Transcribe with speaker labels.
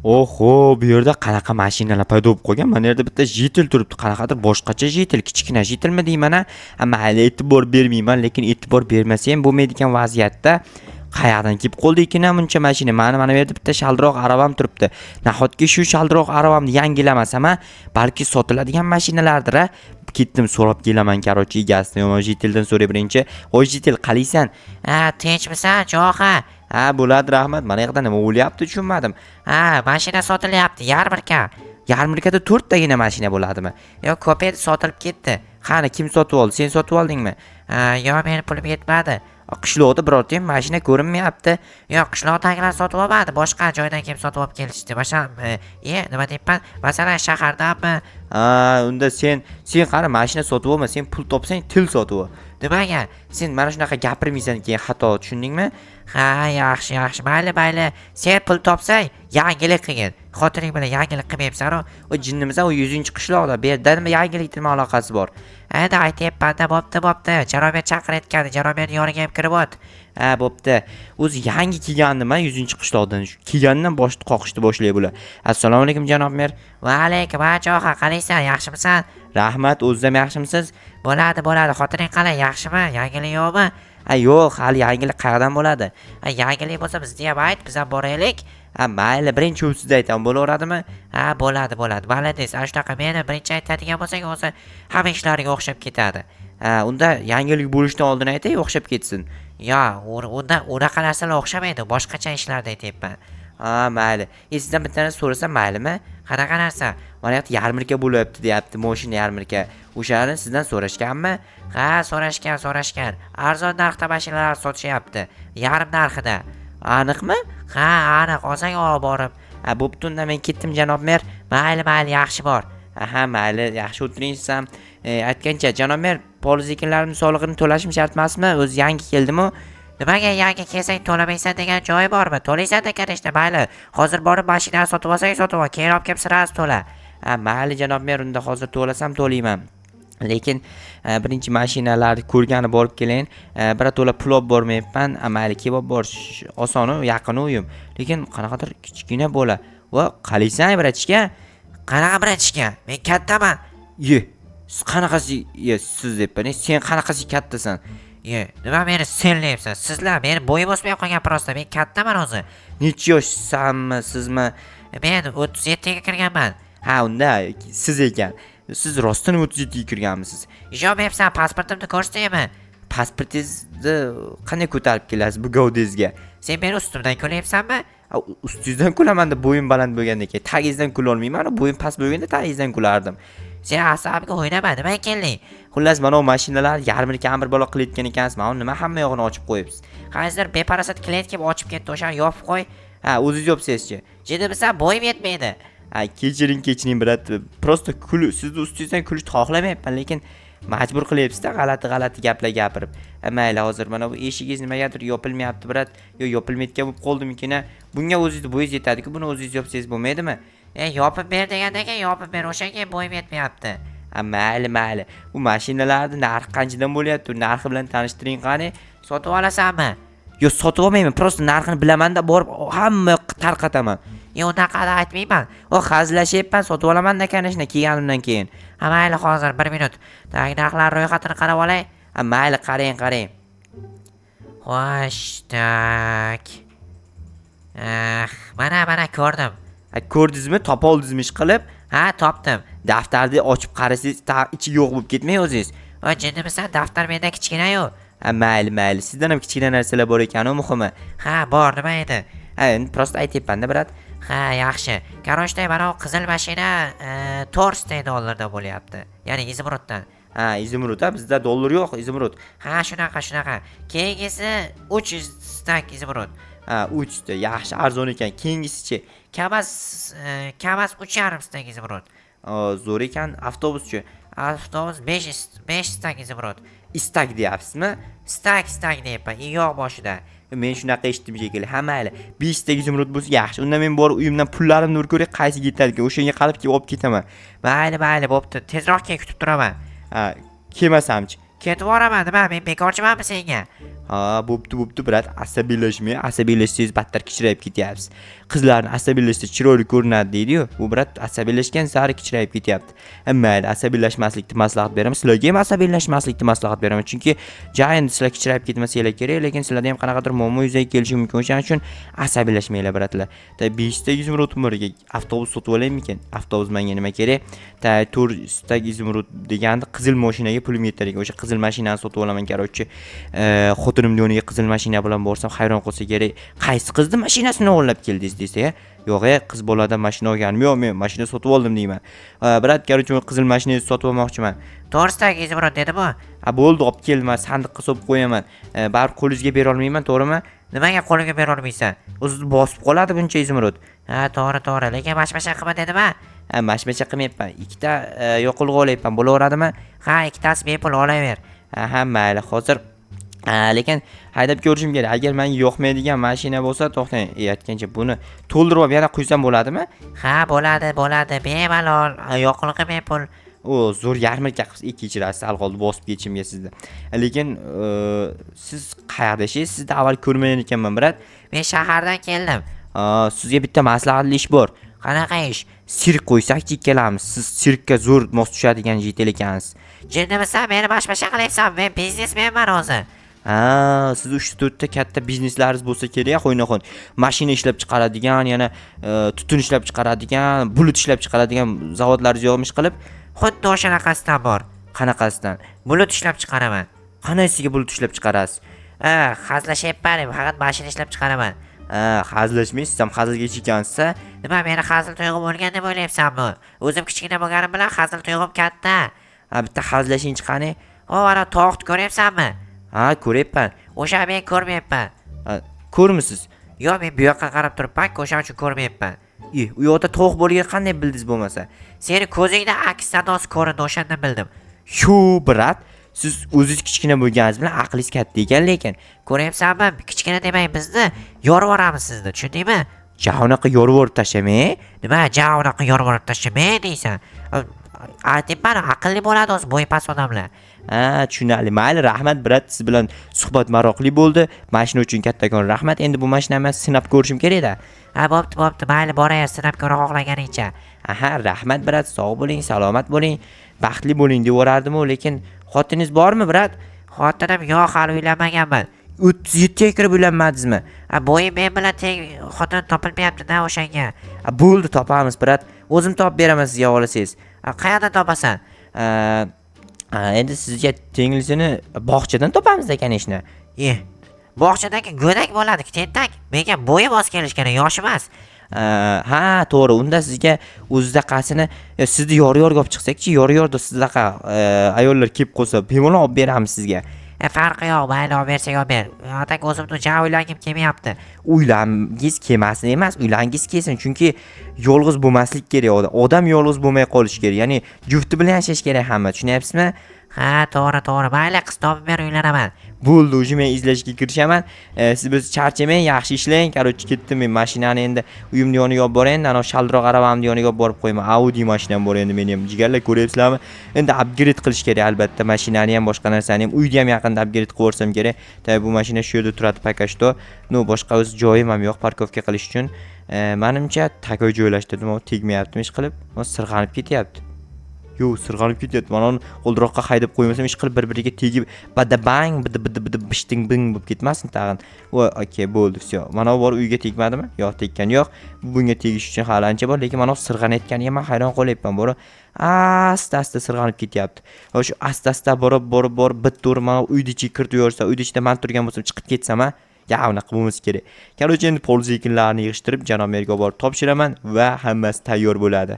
Speaker 1: Oho, bu yerda qanaqa mashinalar paydo bo'lib qolgan? Mana yerda bitta Jetel turibdi. Qanaqadir boshqacha Jetel, kichkina Jetelmi deyman a? Mayli, e'tibor bermayman, lekin e'tibor bermasa ham bo'lmaydigan vaziyatda qayoqdan kelib qoldi ekan buncha mashina? Mana bu yerda bitta shaldiroq aravam turibdi. Nahotki shu shaldiroq aravamni yangilamasam, balki sotiladigan mashinalardir a? Ketdim so'rab kelaman, qarochi egasidan. Yo, Jeteldan so'ray birinchi. "Voy Jetel, qalaysan?"
Speaker 2: Ha, tinchmisan, Jo'xa?
Speaker 1: "Ha, bo'ladi, rahmat. Mana yoqda nima bo'lyapti, tushunmadim."
Speaker 2: Ha, mashina sotilyapti, yarmarka.
Speaker 1: Yarmarkada 4 tagina mashina bo'ladimi?
Speaker 2: Yo'q, ko'p edi, sotilib ketdi.
Speaker 1: Qani, kim sotib oldi? Sen sotib oldingmi?
Speaker 2: Ha, yo'q, meni pulim yetmadi.
Speaker 1: Qishloqda birorta ham mashina ko'rinmayapti.
Speaker 2: Yo'q, qishloqdagilar sotib olmadi, boshqa joydan kelib sotib olib kelishdi. Masalan, nima deyapman? Masalan, shahardami?
Speaker 1: Ha, unda sen qani mashina sotib olma, sen pul topsang til sotib ol.
Speaker 2: Nimaga?
Speaker 1: Sen mana shunaqa gapirmaysan keyin xato, tushundingmi?
Speaker 2: Ha, yaxshi, mayli. Sen pul topsang, yangilik qilgin. Xotiring bilan yangilik qilmayapsan-ku.
Speaker 1: O jinnimisan, o 100-qishloqda. Bu yerda nima yangilik nima aloqasi bor?
Speaker 2: Endi aytyapman-da, bo'pti. Jarobet chaqirayotgandi, Jarobetning yoniga ham kirib o't.
Speaker 1: Ha, bo'pti. O'zi yangi kelgandimi 100-qishloqdan? Kelgandan boshni qoqishni boshlaydi bular. Assalomu alaykum janob mer.
Speaker 2: Va alaykum, Jo'xa, qalaysan, yaxshimisan?
Speaker 1: Rahmat, o'zim yaxshimisiz?
Speaker 2: Bo'ladi. Xotiring qalay, yaxshimi? Yangilik yo'qmi?
Speaker 1: Yo'q, hali yangilik qayerdan bo'ladi?
Speaker 2: Yangilik bo'lsa bizga ham ayt, biz ham boraylik.
Speaker 1: Mayli, birinchi sizda aytam bo'laveradimi?
Speaker 2: Ha, bo'ladi. Validez, ana shunaqa meni birinchi aytadigan bo'lsak, o'zi hamma ishlariga o'xshab ketadi.
Speaker 1: Unda yangilik bo'lishdan oldin aytay, o'xshab ketsin.
Speaker 2: Unda unaqa narsalar o'xshamaydi, boshqacha ishlarda aytyapman.
Speaker 1: Mayli. Sizdan bitta narsa so'rasam maylimi?
Speaker 2: Qanaqa narsa?
Speaker 1: Mana yoqda yarmarka bo'lyapti, deyapti, mashina yarmarka. O'shani sizdan so'rashganmi?
Speaker 2: Ha, so'rashgan. Arzon narxda mashinalar sotishyapti, yarim narxida.
Speaker 1: Aniqmi?
Speaker 2: Ha, aniq. Olsang olib borib.
Speaker 1: Bo'pti, unda men ketdim janob mer.
Speaker 2: Mayli, yaxshi bor.
Speaker 1: Ha, mayli, yaxshi o'tiringsiz ham. Aytgancha janob mer, poliz ekinlarimning solig'ini to'lashim shart emasmi? O'zi yangi keldimi?
Speaker 2: Nimaga yangi kelsang to'lamaysan degan joyi bormi? To'laysan degan ishda, mayli. Hozir borib mashinani sotib olsang sotib ol, keyin olib kelib sirasi to'la.
Speaker 1: Mayli janob mer, unda hozir to'lasam to'layman. Lekin birinchi mashinalarni ko'rgani borib kelayin. Birato'la pul olib bormayapman. Mayli, kebab borish oson, yaqin uyim. Lekin qanaqadir kichkina bo'la. Va qalaysan bratishka?
Speaker 2: Qanaqa bratishka? Men kattaman.
Speaker 1: Qanaqasi siz debman. Sen qanaqasi kattasan?
Speaker 2: Nima meni sen deyapsan? Sizlar meni bo'yim o'smay qolgan prosta. Men kattaman o'zi.
Speaker 1: Necha yoshsanmi, sizmi?
Speaker 2: Men 37 ga kirganman.
Speaker 1: Ha, unda siz ekan. Siz rostdan 37 ga kirganmisiz?
Speaker 2: Yo'q, men pasportimni ko'rsataymi?
Speaker 1: Pasportingizni qanday ko'tarib kelasiz bu gavdangizga?
Speaker 2: Sen meni ustimdan kulyapsanmi?
Speaker 1: Ustingizdan kulaman deb bo'yim baland bo'lgandan keyin tagingizdan kula olmayman. Bo'yim past bo'lganda tagingizdan kulardim.
Speaker 2: Sen asabga o'ynama, nima kelding?
Speaker 1: Xullas, mana bu mashinalar yarmarka amir balo qilayotgan ekansiz. Mana nima hamma yog'ini ochib qo'yibsiz?
Speaker 2: Qaysidir beparasat klient kelib ochib ketdi, o'shani yopib qo'y.
Speaker 1: O'zingiz yopsangizchi?
Speaker 2: Jiddisan, bo'yim yetmaydi.
Speaker 1: Kechiring brat. Prosta sizni ustingizdan kulishni xohlamayapman, lekin majbur qilyapsiz-da g'alati gaplar gapirib. Mayli, hozir mana bu eshigingiz nimagadir yopilmayapti, brat. Yo, yopilmayotgan bo'lib qoldimikin? Bunga o'zingiz bo'yingiz yetadi-ku, buni o'zingiz yopsangiz bo'lmaydimi?
Speaker 2: Yopib ber degandan keyin yopib ber, o'shanga bo'yim yetmayapti.
Speaker 1: Mayli. Bu mashinalarning narxi qanchadan bo'lyapti? Narxi bilan tanishtiring qani.
Speaker 2: Sotib olasanmi?
Speaker 1: Yo, sotib olmayman, prosta narxini bilaman-da, borib hamma tarqataman.
Speaker 2: Unaqa aytmayman.
Speaker 1: Hazillashyapman, sotib olaman deganishni kelganimdan keyin.
Speaker 2: Mayli, hozir 1 minut. Narxlar ro'yxatini qarab olay.
Speaker 1: Mayli, qarang.
Speaker 2: Xo'sh, tak. Mana ko'rdim.
Speaker 1: Ko'rdingizmi? Topa oldingizmi ish qilib?
Speaker 2: Ha, topdim.
Speaker 1: Daftarni ochib qarasangiz, ichi yo'q bo'lib ketmay o'zingiz.
Speaker 2: Jinnimisan, daftar menda kichkina-yu.
Speaker 1: Mayli. Sizdan ham kichkina narsalar bor ekan, u muhimi.
Speaker 2: Ha, bor, nima edi?
Speaker 1: Endi prosta aytyapman-da, brat.
Speaker 2: Ha, yaxshi. Qaroshda mana bu qizil mashina 400 dollarda bo'lyapti. Ya'ni izimruddan.
Speaker 1: Izimrud, bizda dollar yo'q, izimrud.
Speaker 2: Ha, shunaqa. Keyingisi 300 stak izimrud.
Speaker 1: 3 ta, yaxshi, arzon ekan. Keyingisichi?
Speaker 2: Kamas 3,5 stak izimrud.
Speaker 1: Zo'r ekan. Avtobuschi?
Speaker 2: Avtobus 5 stak izimrud.
Speaker 1: Istak deyapsizmi?
Speaker 2: Stak deyapman, yo'q boshida.
Speaker 1: Men shunaqa eshitdim shekilli. Mayli. 5 ta izimrud bo'lsa yaxshi. Unda men borib uyimdan pullarimni bir ko'ray, qaysiga yetadi, o'shanga qarab kelib olib ketaman.
Speaker 2: Mayli, bo'pti. Tezroq kel, kutib turaman.
Speaker 1: Kelmasamchi.
Speaker 2: Ketib boraman, nima? Men bekorchimanmi senga?
Speaker 1: Ha, bo'pti, brat, asabiylashsangiz battar kichrayib ketyapsiz. Qizlarni asabiylashsa chiroyli ko'rinadi deydi-yu. Bu brat asabiylashgan sari kichrayib ketyapti. Mayli, asabiylashmaslikni maslahat beraman. Sizlarga ham asabiylashmaslikni maslahat beraman. Chunki jayin sizlar kichrayib ketmasanglar kerak, lekin sizlarda ham qanaqadir muammo yuzaga kelishi mumkin. O'shaning uchun asabiylashmanglar, bratlar. 5 ta izumrud umriga avtobus sotib olaymikan? Avtobus menga nima kerak? 4 ta izumrud deganda qizil mashinaga pulim yetar ekan. O'sha qizil mashinani sotib olaman, qarochi. Xotinimning yoniga qizil mashina bilan borsam hayron qolsa kerak. Qaysi qizni mashinasini o'g'irlab keldingiz desa, yo'q, qiz boladan mashina olganim yo'q, men mashina sotib oldim deyman. Brat, qarochi men qizil mashinangizni sotib olmoqchiman.
Speaker 2: To'g'risidagi izimrod dedi-bu.
Speaker 1: Bo'ldi, olib keldim, sandiqqa solib qo'yaman. Baribir qo'lingizga bera olmayman, to'g'rimi?
Speaker 2: Nimaga qo'limga bera olmaysan?
Speaker 1: O'zi bosib qoladi buncha izimrod.
Speaker 2: Ha, to'g'ri, lekin mashmasha qilma dedimi?
Speaker 1: Mashmasha qilmayapman. Ikkita yoqilg'i olayapman, bo'laveradimi?
Speaker 2: Ha, ikkitasi bepul olaver.
Speaker 1: Ha, mayli, hozir lekin haydab ko'rishim kerak. Agar menga yoqmaydigan mashina bo'lsa, to'xtang, aytgancha buni to'ldirib olib yana qo'ysam bo'ladimi?
Speaker 2: Ha, bo'ladi, bemalol, yoqilg'i bepul.
Speaker 1: O, zo'r yarmarka qilib kechirasiz, alqolni bosib ketishimga sizni. Lekin siz qayerda yashaysiz? Sizni avval ko'rmagan ekanman, brat.
Speaker 2: Men shahardan keldim.
Speaker 1: Sizga bitta maslahatli ish bor.
Speaker 2: Qanaqa ish?
Speaker 1: Sirk qo'ysak ikkalamiz. Siz sirkka zo'r mos tushadigan yigit ekansiz.
Speaker 2: Jinnimisan, meni mashmasha qilyapsan? Men biznesmenman o'zi.
Speaker 1: Siz 3-4 ta katta bizneslaringiz bo'lsa kerak, qo'ynaxon. Mashina ishlab chiqaradigan, yana tutun ishlab chiqaradigan, bulut ishlab chiqaradigan zavodlaringiz yo'qmish qilib.
Speaker 2: Xuddi o'shanaqasidan bor.
Speaker 1: Qanaqasidan?
Speaker 2: Bulut ishlab chiqaraman.
Speaker 1: Qanaysiga bulut ishlab chiqarasiz?
Speaker 2: Hazillashyapman, faqat mashina ishlab chiqaraman.
Speaker 1: Hazillashmaysiz, ham hazilgacha ekansiz-a?
Speaker 2: Nima, meni hazil tuyg'um o'lgan deb o'ylayapsanmi? O'zim kichkina bo'lganim bilan hazil tuyg'um katta.
Speaker 1: Bitta hazillashing chiqani.
Speaker 2: Ana tog'ni ko'ryapsanmi?
Speaker 1: Ko'ryapman.
Speaker 2: O'sha men ko'rmayapman.
Speaker 1: Ko'rmisiz?
Speaker 2: Yo'q, men bu yoqqa qarab turibman, o'shaning uchun ko'rmayapman.
Speaker 1: U yoqda tovuq bo'lganini qanday bildingiz bo'lmasa?
Speaker 2: Seni ko'zingda aks sadosi ko'rindi, o'shandan bildim.
Speaker 1: Shu, brat, siz o'zingiz kichkina bo'lganingiz bilan aqlingiz katta ekan, lekin
Speaker 2: ko'ryapsanmi? Kichkina demang, bizni yorib yuboramiz sizni, tushundingmi?
Speaker 1: Javnaqa yorib yorib tashlamay.
Speaker 2: Nima, javnaqa yorib yuborib tashlamay deysan? Aytibman, aqlli bo'ladi o'zi bo'yi past odamlar.
Speaker 1: Tushunarli. Mayli, rahmat, brat, siz bilan suhbat maroqli bo'ldi. Mashina uchun kattakon rahmat. Endi bu mashinani men sinab ko'rishim kerak-da.
Speaker 2: Bo'pti, mayli, boray, sinab ko'ra xohlaganingcha.
Speaker 1: Rahmat, brat, sog' bo'ling, salomat bo'ling, baxtli bo'ling deb o'rardim-ku, lekin xotiningiz bormi, brat?
Speaker 2: Xotinim yo'q, hali uylanmaganman.
Speaker 1: 37 ga kirib uylanmadingizmi?
Speaker 2: Bo'yim men bilan teng xotin topilmayapti-da o'shanga.
Speaker 1: Bo'ldi, topamiz, brat. O'zim topib beraman sizga xohlasangiz.
Speaker 2: Qayerdan topasan?
Speaker 1: Endi sizga tenglisini bog'chadan topamiz ekan ishni.
Speaker 2: Bog'chadagi go'dak bo'ladi, tentak. Menga bo'yi bos kelish kerak, yosh emas.
Speaker 1: To'g'ri. Unda sizga o'zidaqasini sizni yor-yorga olib chiqsak-chi, yor-yorda sizdaqa ayollar kelib qolsa, bemalol olib beramiz sizga.
Speaker 2: Farqi yo'q, mayli, olib bersang olib ber. Atak o'zimni uylangim kelmayapti.
Speaker 1: Uylangiz kelmasin emas, uylangiz kelsin, chunki yolg'iz bo'lmaslik kerak. Odam yolg'iz bo'lmay qolish kerak. Ya'ni jufti bilan yashash kerak hamma, tushunyapsizmi?
Speaker 2: Ha, to'g'ri. Mayli, qiz topib ber, uylanaman.
Speaker 1: Bo'ldi, o'zi men izlashga kirishaman. Siz biz charchamang, yaxshi ishlang. Qarochi ketdim, men mashinani endi uyimni yoniga olib boray, ana shaldiroq arabamni yoniga olib borib qo'yaman. Audi mashinam bor endi men ham. Jigarlar, ko'ryapsizlarmi? Endi upgrade qilish kerak albatta, mashinani ham, boshqa narsani ham. Uyni ham yaqinda upgrade qilib o'rsam kerak. Bu mashina shu yerda turadi, pakashto. Boshqa o'z joyim ham yo'q parkovka qilish uchun. Menimcha takoy joylashtirdim, tegmayapti ish qilib. Sirg'anib ketyapti. Sirg'anib ketyapti. Mana uni qo'ldiroqqa haydab qo'ymasam ish qilib bir-biriga tegib badabang, bishting bing bo'lib ketmasin tag'in. Okey, bo'ldi, всё. Mana bu bor uyga tegmadimi? Yo'q, tekkan yo'q. Bunga tegish uchun hali ancha bor, lekin mana sirg'anayotganiga men hayron qolyapman. Asta-asta sirg'anib ketyapti. Shu asta-asta borib bitta o'rin mana uyni ichiga kiritib yuborsa, uyni ichida men turgan bo'lsam chiqib ketsam, unaqa bo'lmasa kerak. Qarochi endi polzekinlarni yig'ishtirib janob merga borib topshiraman va hammasi tayyor bo'ladi.